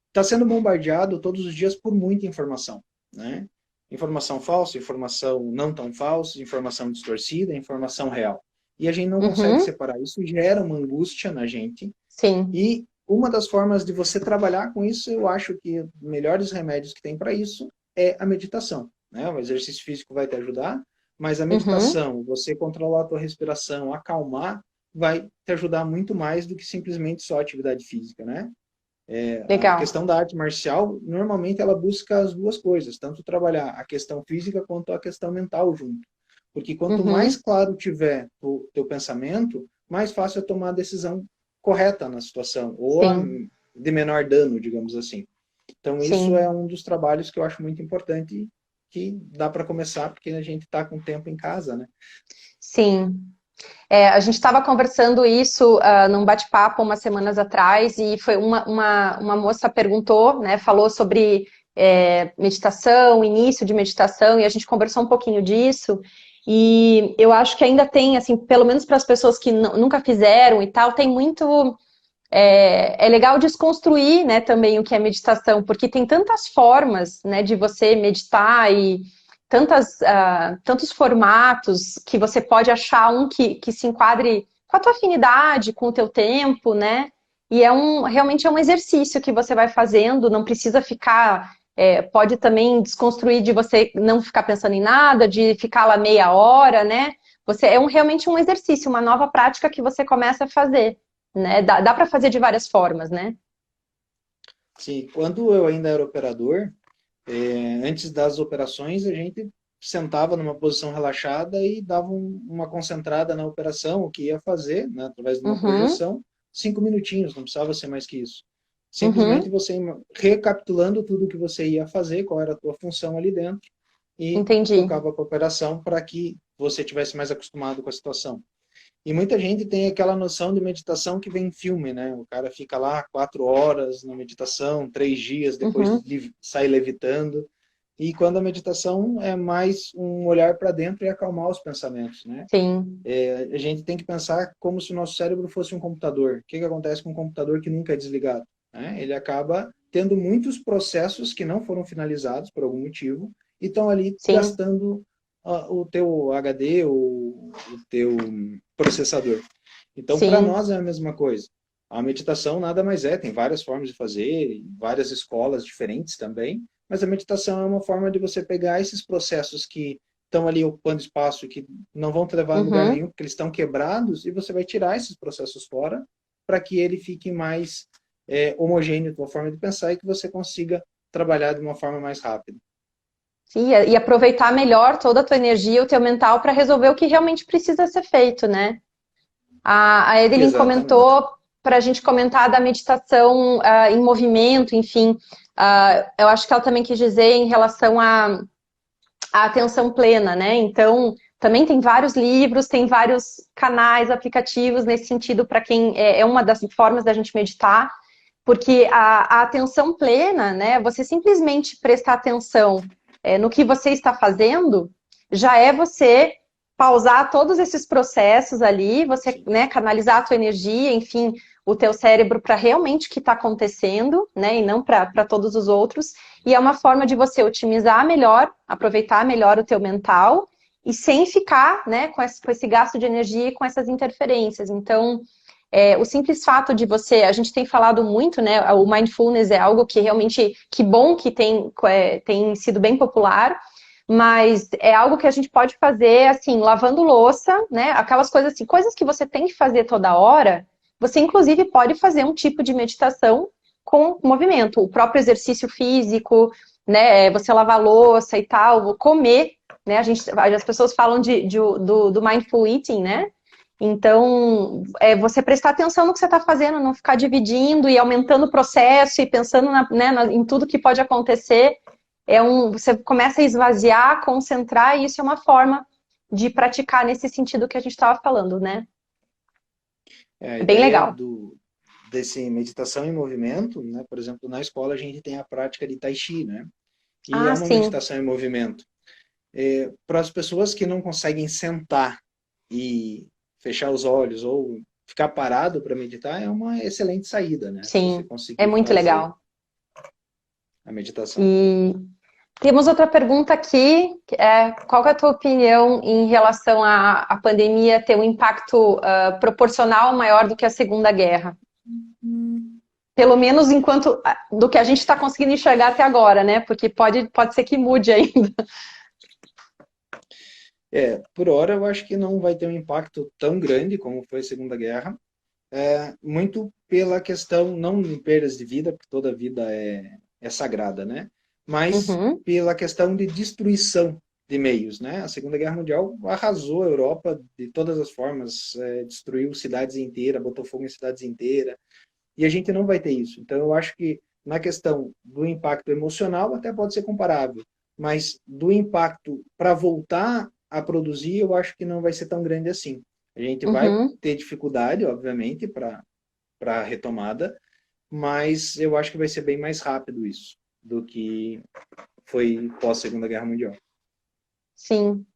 está sendo bombardeado todos os dias por muita informação, né? Informação falsa, informação não tão falsa, informação distorcida, informação real. E a gente não consegue uhum, separar. Isso gera uma angústia na gente. sim, E uma das formas de você trabalhar com isso, eu acho que os melhores remédios que tem para isso é a meditação, né? O exercício físico vai te ajudar, mas a uhum, meditação, você controlar a tua respiração, acalmar, vai te ajudar muito mais do que simplesmente só atividade física, né? A legal. questão da arte marcial, normalmente ela busca as duas coisas, tanto trabalhar a questão física quanto a questão mental junto. Porque quanto mais Uhum, claro tiver o teu pensamento, mais fácil é tomar a decisão correta na situação, ou sim, de menor dano, digamos assim. Então, isso é sim, um dos trabalhos que eu acho muito importante, que dá para começar, porque a gente está com tempo em casa, né? sim. A gente estava conversando isso num bate-papo umas semanas atrás e foi uma moça perguntou, né, falou sobre meditação, início de meditação, e a gente conversou um pouquinho disso. E eu acho que ainda tem, assim, pelo menos para as pessoas que nunca fizeram e tal, tem muito. É legal desconstruir, né, também o que é meditação, porque tem tantas formas, né, de você meditar e tantos formatos que você pode achar um que se enquadre com a tua afinidade, com o teu tempo, né? E realmente é um exercício que você vai fazendo, não precisa ficar. Pode também desconstruir de você não ficar pensando em nada, de ficar lá meia hora, né? Você realmente um exercício, uma nova prática que você começa a fazer, né? Dá para fazer de várias formas, né? Sim, quando eu ainda era operador, antes das operações, a gente sentava numa posição relaxada e dava uma concentrada na operação, o que ia fazer, né, através de uma Uhum, projeção, 5 minutinhos, não precisava ser mais que isso. Simplesmente uhum, você recapitulando tudo que você ia fazer, qual era a tua função ali dentro, e entendi. tocava para a operação para que você tivesse mais acostumado com a situação. E muita gente tem aquela noção de meditação que vem em filme, né? O cara fica lá 4 horas na meditação, 3 dias, depois Uhum, sai levitando. E quando a meditação é mais um olhar para dentro e acalmar os pensamentos, né? sim, A gente tem que pensar como se o nosso cérebro fosse um computador. O que que acontece com um computador que nunca é desligado? Né? Ele acaba tendo muitos processos que não foram finalizados por algum motivo e estão ali sim, gastando o teu HD, o teu processador. Então, para sim, nós é a mesma coisa. A meditação nada mais é, tem várias formas de fazer, várias escolas diferentes também, mas a meditação é uma forma de você pegar esses processos que estão ali ocupando espaço, que não vão te levar a lugar uhum, nenhum, porque eles estão quebrados, e você vai tirar esses processos fora para que ele fique mais homogêneo, a tua forma de pensar, e que você consiga trabalhar de uma forma mais rápida. sim, e aproveitar melhor toda a tua energia, o teu mental para resolver o que realmente precisa ser feito, né? A Evelyn Exatamente. comentou para a gente comentar da meditação em movimento, enfim, eu acho que ela também quis dizer em relação a atenção plena, né? Então, também tem vários livros, tem vários canais, aplicativos nesse sentido para quem é uma das formas da gente meditar, porque a atenção plena, né? Você simplesmente prestar atenção no que você está fazendo, já é você pausar todos esses processos ali, você, Sim. né, canalizar a tua energia, enfim, o teu cérebro para realmente o que está acontecendo, né, e não para todos os outros. E é uma forma de você otimizar melhor, aproveitar melhor o teu mental e sem ficar, né, com esse gasto de energia e com essas interferências. Então, o simples fato de você, a gente tem falado muito, né, o mindfulness é algo que realmente, que bom que tem sido bem popular, mas é algo que a gente pode fazer, assim, lavando louça, né, aquelas coisas assim, coisas que você tem que fazer toda hora, você inclusive pode fazer um tipo de meditação com movimento, o próprio exercício físico, né, você lavar louça e tal, comer, né, as pessoas falam do mindful eating, né, então, você prestar atenção no que você está fazendo, não ficar dividindo e aumentando o processo e pensando em tudo que pode acontecer. Você começa a esvaziar, concentrar, e isso é uma forma de praticar nesse sentido que a gente estava falando, né? A É bem ideia legal. desse meditação em movimento, né? Por exemplo, na escola a gente tem a prática de Tai Chi, né? E é Ah, uma sim, meditação em movimento. Para as pessoas que não conseguem sentar e fechar os olhos ou ficar parado para meditar, é uma excelente saída, né? Você sim, é conseguir muito fazer legal. a meditação. E temos outra pergunta aqui, que é, qual que é a tua opinião em relação à pandemia ter um impacto proporcional maior do que a Segunda Guerra? Pelo menos enquanto do que a gente está conseguindo enxergar até agora, né? Porque pode ser que mude ainda. Por hora eu acho que não vai ter um impacto tão grande como foi a Segunda Guerra, muito pela questão, não de perdas de vida, porque toda vida é sagrada, né? Mas Uhum, pela questão de destruição de meios, né? A Segunda Guerra Mundial arrasou a Europa de todas as formas, destruiu cidades inteiras, botou fogo em cidades inteiras, e a gente não vai ter isso. Então eu acho que na questão do impacto emocional até pode ser comparável, mas do impacto para voltar a produzir, eu acho que não vai ser tão grande assim. A gente vai uhum. ter dificuldade, obviamente, para a retomada, mas eu acho que vai ser bem mais rápido isso do que foi pós Segunda Guerra Mundial. Sim.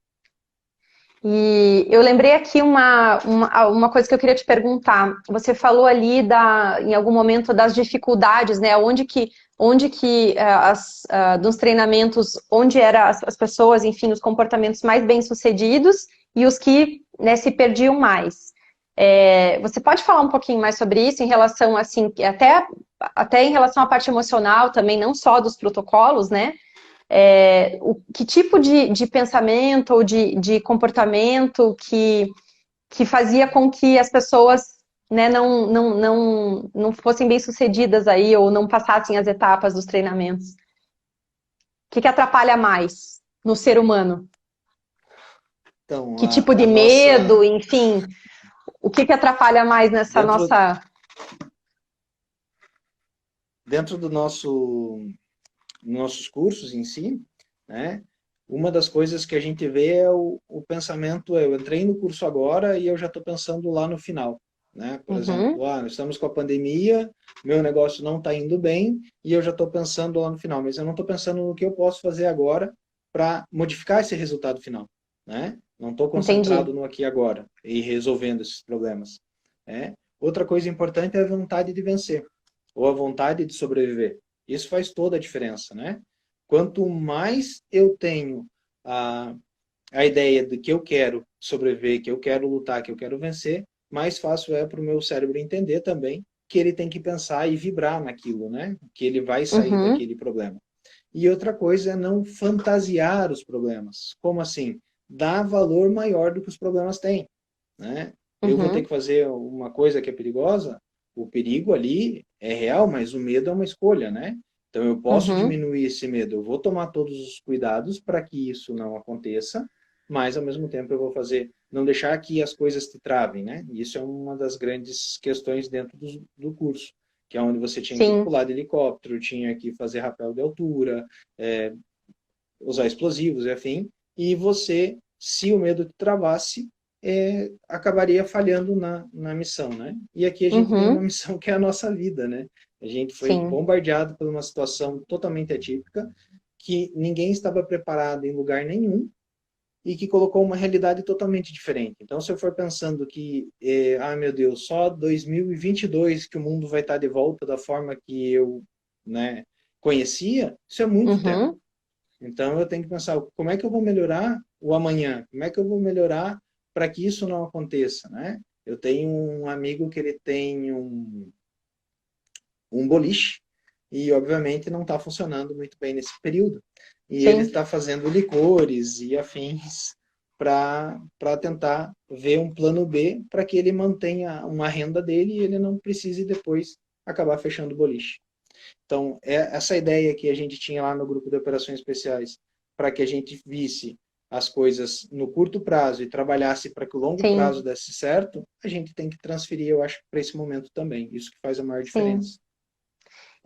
E eu lembrei aqui uma coisa que eu queria te perguntar. Você falou ali em algum momento das dificuldades, né? Onde que dos treinamentos, onde eram as pessoas, enfim, os comportamentos mais bem-sucedidos e os que, né, se perdiam mais. Você pode falar um pouquinho mais sobre isso em relação, assim, até em relação à parte emocional também, não só dos protocolos, né? Que tipo de pensamento ou de comportamento que fazia com que as pessoas, né, não fossem bem-sucedidas aí ou não passassem as etapas dos treinamentos? O que atrapalha mais no ser humano? Então, Que tipo de a medo, nossa enfim, o que atrapalha mais nessa dentro nossa... dentro do nossos cursos em si, né? Uma das coisas que a gente vê é o pensamento, eu entrei no curso agora e eu já estou pensando lá no final, né? Por Uhum, exemplo, nós estamos com a pandemia, meu negócio não está indo bem e eu já estou pensando lá no final, mas eu não estou pensando no que eu posso fazer agora para modificar esse resultado final, né? Não estou entendi. concentrado no aqui e agora e resolvendo esses problemas, né? Outra coisa importante é a vontade de vencer ou a vontade de sobreviver. Isso faz toda a diferença, né? Quanto mais eu tenho a, a ideia de que eu quero sobreviver, que eu quero lutar, que eu quero vencer, mais fácil é para o meu cérebro entender também que ele tem que pensar e vibrar naquilo, né? Que ele vai sair Uhum, daquele problema. E outra coisa é não fantasiar os problemas. Como assim? Dar valor maior do que os problemas têm, né? Eu vou ter uhum, que fazer uma coisa que é perigosa, o perigo ali é real, mas o medo é uma escolha, né? Então eu posso uhum, diminuir esse medo, eu vou tomar todos os cuidados para que isso não aconteça, mas ao mesmo tempo eu vou fazer, não deixar que as coisas te travem, né? E isso é uma das grandes questões dentro do curso, que é onde você tinha que sim, pular de helicóptero, tinha que fazer rapel de altura, usar explosivos e afim, e você, se o medo te travasse, acabaria falhando na missão, né? E aqui a gente tem uma uhum, missão que é a nossa vida, né? A gente foi sim, bombardeado por uma situação totalmente atípica, que ninguém estava preparado em lugar nenhum e que colocou uma realidade totalmente diferente. Então, se eu for pensando que, meu Deus, só 2022 que o mundo vai estar de volta da forma que eu, né, conhecia, isso é muito tempo. uhum, Então eu tenho que pensar como é que eu vou melhorar o amanhã, como é que eu vou melhorar para que isso não aconteça, né? Eu tenho um amigo que ele tem um boliche e, obviamente, não está funcionando muito bem nesse período. E ele Sim. está fazendo licores e afins para tentar ver um plano B para que ele mantenha uma renda dele e ele não precise depois acabar fechando o boliche. Então, essa ideia que a gente tinha lá no grupo de operações especiais, para que a gente visse as coisas no curto prazo e trabalhasse para que o longo Sim. prazo desse certo, a gente tem que transferir, eu acho, para esse momento também. Isso que faz a maior Sim. diferença.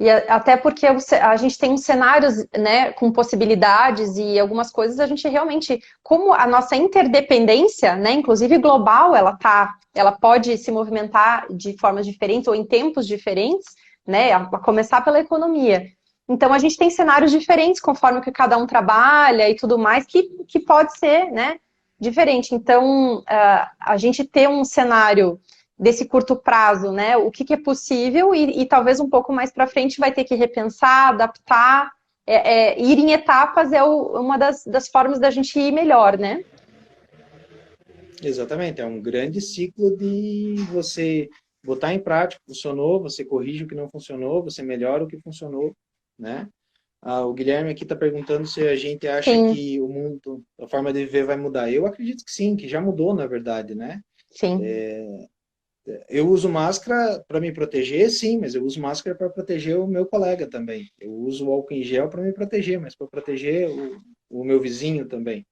E até porque a gente tem uns cenários, né, com possibilidades e algumas coisas a gente realmente, como a nossa interdependência, né, inclusive global, ela pode se movimentar de formas diferentes ou em tempos diferentes, né, a começar pela economia. Então a gente tem cenários diferentes conforme que cada um trabalha e tudo mais, que pode ser, né, diferente. Então a gente ter um cenário desse curto prazo, né? O que é possível e talvez um pouco mais para frente vai ter que repensar, adaptar, ir em etapas uma das formas da gente ir melhor, né? Exatamente, é um grande ciclo de você botar em prática, funcionou, você corrige o que não funcionou, você melhora o que funcionou, né? O Guilherme aqui está perguntando se a gente acha Sim, que o mundo, a forma de viver vai mudar. Eu acredito que sim, que já mudou, na verdade, né? sim. Eu uso máscara para me proteger, sim, mas eu uso máscara para proteger o meu colega também. Eu uso o álcool em gel para me proteger, mas para proteger o meu vizinho também.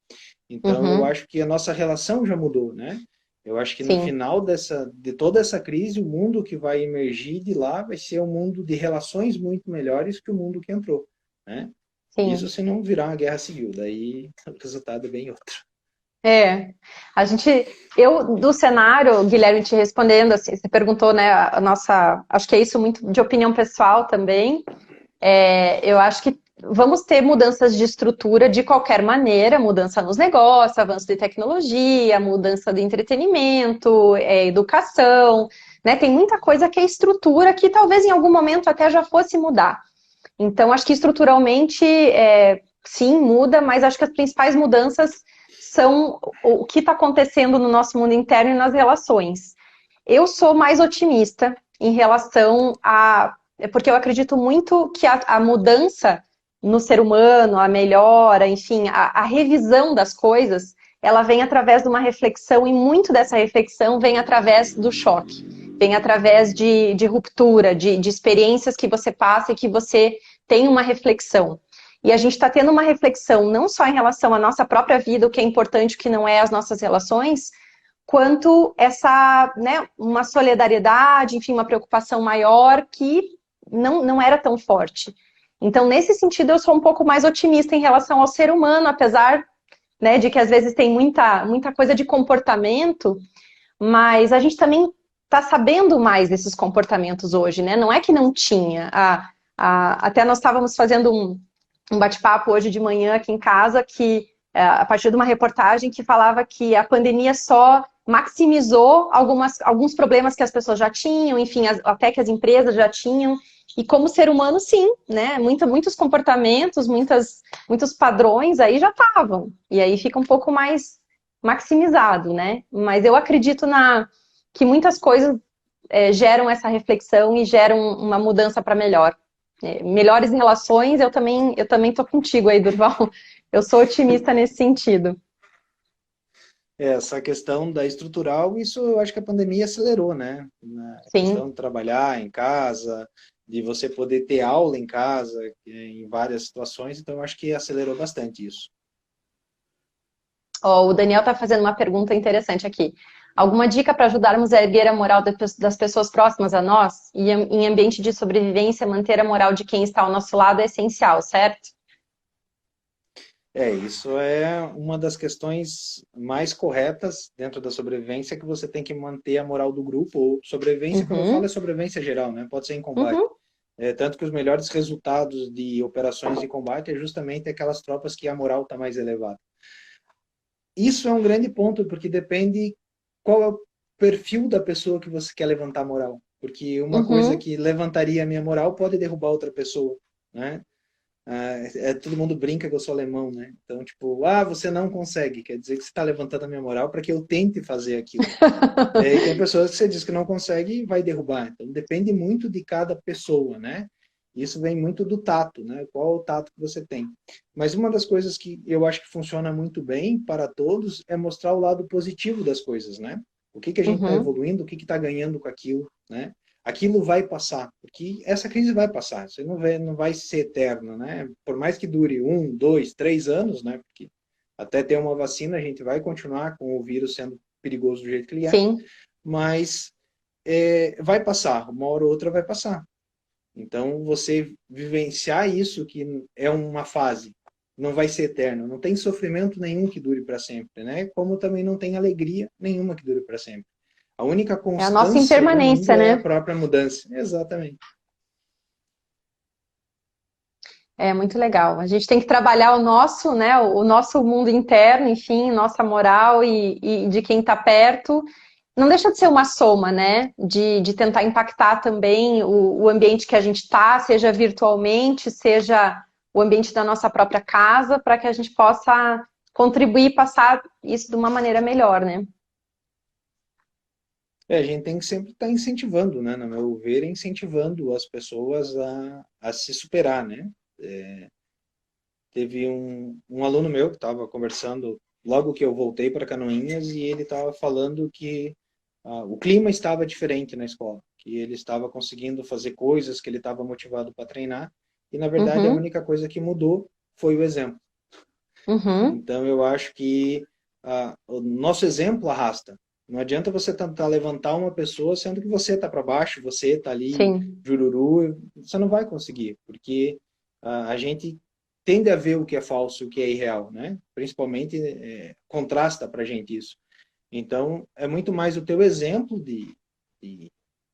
Então, eu Uhum, acho que a nossa relação já mudou, né? Eu acho que no sim, final de toda essa crise, o mundo que vai emergir de lá vai ser um mundo de relações muito melhores que o mundo que entrou, né? Isso sim. se não virar uma guerra civil, daí o resultado é bem outro. É, do cenário, Guilherme, te respondendo, assim, você perguntou, né, a nossa, acho que é isso muito de opinião pessoal também. Eu acho que vamos ter mudanças de estrutura de qualquer maneira, mudança nos negócios, avanço de tecnologia, mudança de entretenimento, educação, né? Tem muita coisa que é estrutura que talvez em algum momento até já fosse mudar. Então, acho que estruturalmente, sim, muda, mas acho que as principais mudanças são o que está acontecendo no nosso mundo interno e nas relações. Eu sou mais otimista em relação a. Porque eu acredito muito que a mudança no ser humano, a melhora, enfim, a revisão das coisas, ela vem através de uma reflexão, e muito dessa reflexão vem através do choque, vem através de ruptura, de experiências que você passa e que você tem uma reflexão. E a gente está tendo uma reflexão não só em relação à nossa própria vida, o que é importante, o que não é, as nossas relações, quanto essa, né, uma solidariedade, enfim, uma preocupação maior que não era tão forte. Então, nesse sentido, eu sou um pouco mais otimista em relação ao ser humano, apesar, né, de que às vezes tem muita coisa de comportamento, mas a gente também está sabendo mais desses comportamentos hoje, né? Não é que não tinha. Até nós estávamos fazendo um bate-papo hoje de manhã aqui em casa, que a partir de uma reportagem que falava que a pandemia só maximizou alguns problemas que as pessoas já tinham, enfim, até que as empresas já tinham. E como ser humano, sim, né? Muitos comportamentos, muitos padrões aí já estavam. E aí fica um pouco mais maximizado, né? Mas eu acredito que muitas coisas geram essa reflexão e geram uma mudança para melhor. Melhores relações, eu também tô contigo aí, Durval. Eu sou otimista nesse sentido. Essa questão da estrutural, isso eu acho que a pandemia acelerou, né? A questão Sim. de trabalhar em casa, de você poder ter aula em casa, em várias situações, então eu acho que acelerou bastante isso. O Daniel está fazendo uma pergunta interessante aqui. Alguma dica para ajudarmos a erguer a moral das pessoas próximas a nós? E em ambiente de sobrevivência, manter a moral de quem está ao nosso lado é essencial, certo? Isso é uma das questões mais corretas dentro da sobrevivência, que você tem que manter a moral do grupo, ou sobrevivência, quando eu falo, é Uhum, sobrevivência geral, né? Pode ser em combate. uhum, Tanto que os melhores resultados de operações de combate é justamente aquelas tropas que a moral está mais elevada. Isso é um grande ponto, porque depende qual é o perfil da pessoa que você quer levantar a moral. Porque uma coisa uhum. que levantaria a minha moral pode derrubar outra pessoa, né? Todo mundo brinca que eu sou alemão, né? Então, tipo, você não consegue, quer dizer que você está levantando a minha moral para que eu tente fazer aquilo. E tem pessoas que você diz que não consegue e vai derrubar. Então, depende muito de cada pessoa, né? Isso vem muito do tato, né? Qual é o tato que você tem. Mas uma das coisas que eu acho que funciona muito bem para todos é mostrar o lado positivo das coisas, né? O que a gente está Uhum. evoluindo, o que está ganhando com aquilo, né? Aquilo vai passar, porque essa crise vai passar. Você não vai ser eterno, né? Por mais que dure 1, 2, 3 anos, né? Porque até ter uma vacina, a gente vai continuar com o vírus sendo perigoso do jeito que ele é, Sim. mas vai passar, uma hora ou outra vai passar. Então, você vivenciar isso, que é uma fase, não vai ser eterno, não tem sofrimento nenhum que dure para sempre, né? Como também não tem alegria nenhuma que dure para sempre. A única É a nossa constância do mundo impermanência, é a né? própria mudança. Exatamente. É muito legal. A gente tem que trabalhar o nosso, né? O nosso mundo interno, enfim, nossa moral e de quem está perto. Não deixa de ser uma soma, né? De tentar impactar também o ambiente que a gente está, seja virtualmente, seja o ambiente da nossa própria casa, para que a gente possa contribuir e passar isso de uma maneira melhor, né? A gente tem que sempre estar incentivando, né? No meu ver, incentivando as pessoas a se superar, né? Teve um aluno meu que estava conversando logo que eu voltei para Canoinhas e ele estava falando que o clima estava diferente na escola, que ele estava conseguindo fazer coisas, que ele estava motivado para treinar e, na verdade, a Uhum, única coisa que mudou foi o exemplo. uhum, Então, eu acho que o nosso exemplo arrasta. Não adianta você tentar levantar uma pessoa sendo que você está para baixo, você está ali, sim. jururu, você não vai conseguir, porque a gente tende a ver o que é falso e o que é irreal, né? Principalmente contrasta para a gente isso. Então, é muito mais o teu exemplo de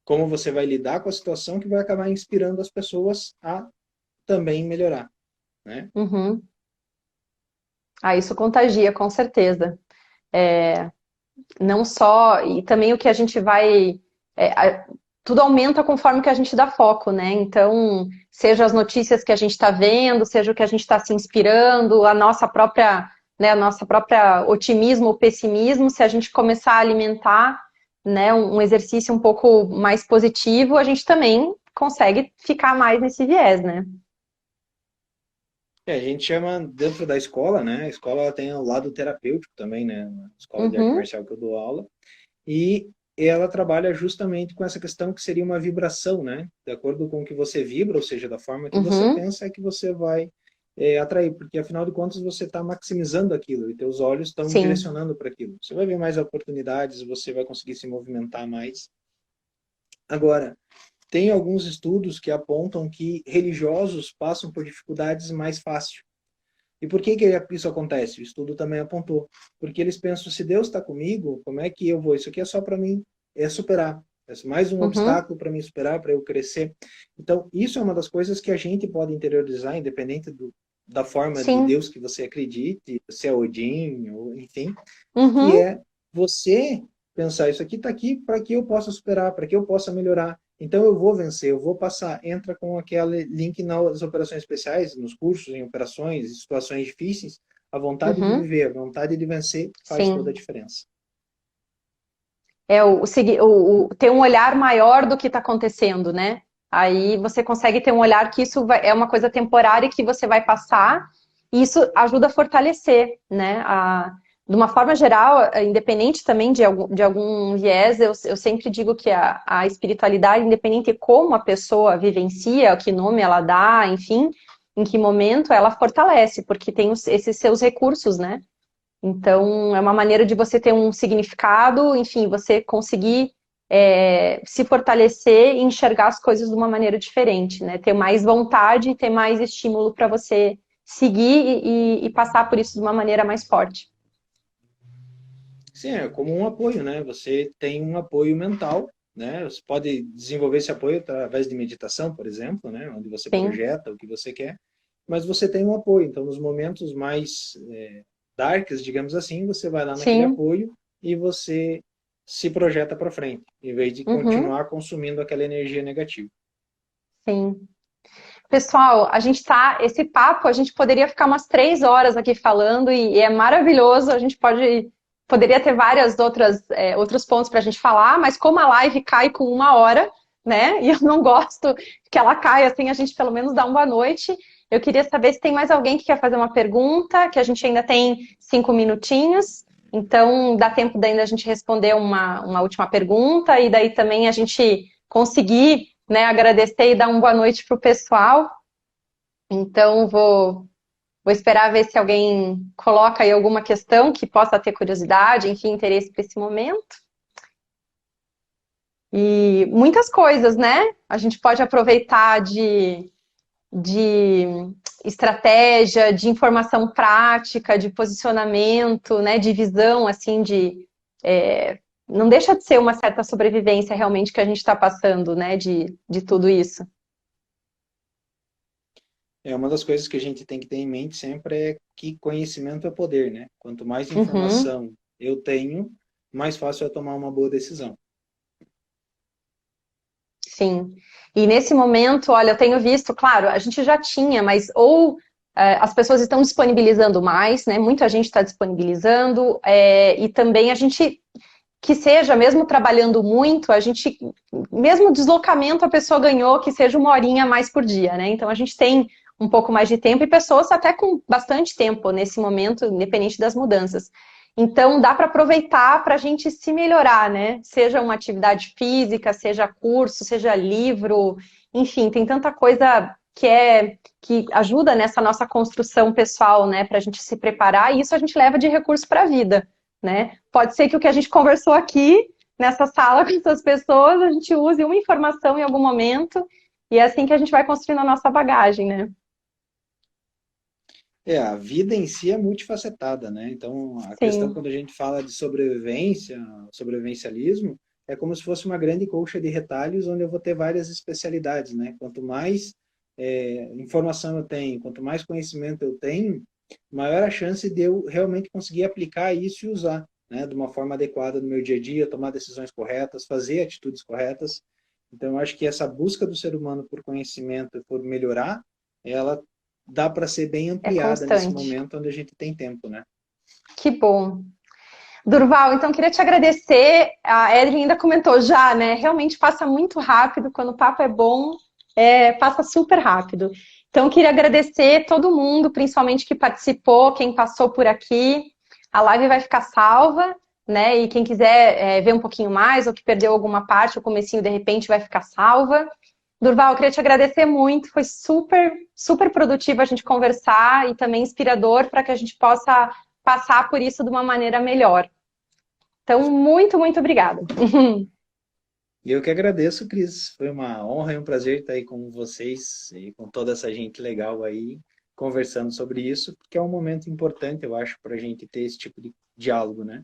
como você vai lidar com a situação que vai acabar inspirando as pessoas a também melhorar, né? Uhum. Ah, isso contagia, com certeza. Não só, e também o que a gente vai. é, a- Tudo aumenta conforme que a gente dá foco, né? Então, seja as notícias que a gente está vendo, seja o que a gente está se inspirando, a nossa própria otimismo ou pessimismo, se a gente começar a alimentar, né, um exercício um pouco mais positivo, a gente também consegue ficar mais nesse viés, né? A gente chama dentro da escola, né? A escola ela tem o lado terapêutico também, né? A escola de arte Uhum, marcial que eu dou aula. E ela trabalha justamente com essa questão que seria uma vibração, né? De acordo com o que você vibra, ou seja, da forma que você uhum, pensa, é que você vai atrair, porque afinal de contas você está maximizando aquilo e teus olhos estão sim. direcionando para aquilo. Você vai ver mais oportunidades, você vai conseguir se movimentar mais. Agora, tem alguns estudos que apontam que religiosos passam por dificuldades mais fácil. E por que isso acontece? O estudo também apontou. Porque eles pensam, se Deus está comigo, como é que eu vou? Isso aqui é só para mim, superar. É mais um Uhum, obstáculo para mim superar, para eu crescer. Então, isso é uma das coisas que a gente pode interiorizar, independente da forma de sim. Deus que você acredite, se é Odin, ou enfim, que Uhum, é você pensar, isso aqui está aqui para que eu possa superar, para que eu possa melhorar. Então eu vou vencer, eu vou passar. Entra com aquele link nas operações especiais, nos cursos, em operações, em situações difíceis. A vontade de uhum, viver, a vontade de vencer faz toda a sim. diferença. Ter um olhar maior do que está acontecendo, né? Aí você consegue ter um olhar que é uma coisa temporária que você vai passar, e isso ajuda a fortalecer, né? De uma forma geral, independente também de algum viés, eu sempre digo que a espiritualidade, independente de como a pessoa vivencia, que nome ela dá, enfim, em que momento ela fortalece, porque tem esses seus recursos, né? Então, é uma maneira de você ter um significado, enfim, você conseguir se fortalecer e enxergar as coisas de uma maneira diferente, né? Ter mais vontade e ter mais estímulo para você seguir e passar por isso de uma maneira mais forte. Sim, é como um apoio, né? Você tem um apoio mental, né? Você pode desenvolver esse apoio através de meditação, por exemplo, né? Onde você Sim, projeta o que você quer, mas você tem um apoio. Então, nos momentos mais darks, digamos assim, você vai lá naquele sim, apoio e você se projeta para frente, em vez de uhum, continuar consumindo aquela energia negativa. sim. Pessoal, esse papo, a gente poderia ficar umas 3 horas aqui falando e é maravilhoso, a gente poderia ter várias outros pontos para a gente falar, mas como a live cai com 1 hora, né, e eu não gosto que ela caia assim, a gente pelo menos dá uma boa noite. Eu queria saber se tem mais alguém que quer fazer uma pergunta, que a gente ainda tem 5 minutinhos, então dá tempo ainda a gente responder uma última pergunta e daí também a gente conseguir, né, agradecer e dar uma boa noite para o pessoal. Então, vou esperar ver se alguém coloca aí alguma questão que possa ter curiosidade, enfim, interesse para esse momento. E muitas coisas, né? A gente pode aproveitar de estratégia, de informação prática, de posicionamento, né? De visão, assim, não deixa de ser uma certa sobrevivência realmente que a gente está passando, né? De tudo isso. Uma das coisas que a gente tem que ter em mente sempre é que conhecimento é poder, né? Quanto mais Uhum. informação eu tenho, mais fácil é tomar uma boa decisão. Sim. E nesse momento, olha, eu tenho visto, claro, a gente já tinha, mas as pessoas estão disponibilizando mais, né? Muita gente está disponibilizando, e também a gente, que seja, mesmo trabalhando muito, mesmo deslocamento a pessoa ganhou, que seja 1 horinha a mais por dia, né? Então a gente tem um pouco mais de tempo e pessoas até com bastante tempo nesse momento, independente das mudanças. Então, dá para aproveitar para a gente se melhorar, né? Seja uma atividade física, seja curso, seja livro, enfim, tem tanta coisa que ajuda nessa nossa construção pessoal, né? Para a gente se preparar, e isso a gente leva de recurso para a vida, né? Pode ser que o que a gente conversou aqui, nessa sala com essas pessoas, a gente use uma informação em algum momento, e é assim que a gente vai construindo a nossa bagagem, né? A vida em si é multifacetada, né? Então, a questão Sim. quando a gente fala de sobrevivência, sobrevivencialismo, é como se fosse uma grande colcha de retalhos onde eu vou ter várias especialidades, né? Quanto mais informação eu tenho, quanto mais conhecimento eu tenho, maior a chance de eu realmente conseguir aplicar isso e usar, né? De uma forma adequada no meu dia a dia, tomar decisões corretas, fazer atitudes corretas. Então, eu acho que essa busca do ser humano por conhecimento e por melhorar, ela dá para ser bem É ampliada nesse constante. momento onde a gente tem tempo, né? Que bom. Durval, então queria te agradecer. A Edrin ainda comentou já, né? Realmente passa muito rápido, quando o papo é bom, passa super rápido. Então queria agradecer todo mundo, principalmente que participou, quem passou por aqui. A live vai ficar salva, né? E quem quiser ver um pouquinho mais, ou que perdeu alguma parte, o comecinho de repente vai ficar salva. Durval, eu queria te agradecer muito, foi super, super produtivo a gente conversar e também inspirador para que a gente possa passar por isso de uma maneira melhor. Então, muito, muito obrigada. E eu que agradeço, Cris. Foi uma honra e um prazer estar aí com vocês e com toda essa gente legal aí, conversando sobre isso, porque é um momento importante, eu acho, para a gente ter esse tipo de diálogo, né?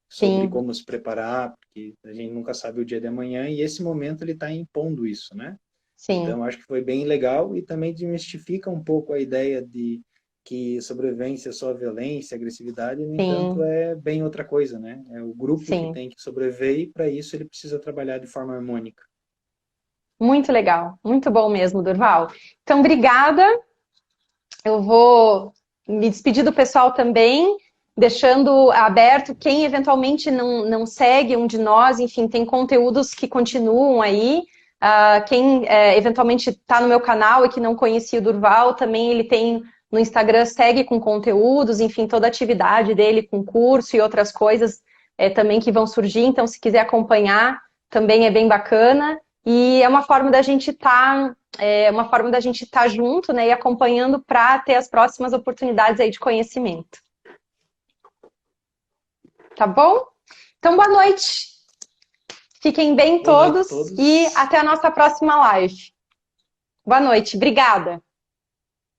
Sobre Sim, como se preparar, porque a gente nunca sabe o dia de amanhã, e esse momento ele está impondo isso, né? sim, Então, acho que foi bem legal e também desmistifica um pouco a ideia de que sobrevivência é só violência, agressividade, no entanto, sim, é bem outra coisa, né? É o grupo que sim. tem que sobreviver e, para isso, ele precisa trabalhar de forma harmônica. Muito legal, muito bom mesmo, Durval. Então, obrigada. Eu vou me despedir do pessoal também, deixando aberto quem eventualmente não segue um de nós, enfim, tem conteúdos que continuam aí. Quem eventualmente está no meu canal e que não conhecia o Durval, também ele tem no Instagram, segue com conteúdos, enfim, toda a atividade dele com curso e outras coisas também que vão surgir. Então, se quiser acompanhar, também é bem bacana. E é uma forma da gente estar junto, né, e acompanhando para ter as próximas oportunidades aí de conhecimento. Tá bom? Então, boa noite. Fiquem bem Boa noite a todos e todos. até a nossa próxima live. Boa noite. Obrigada.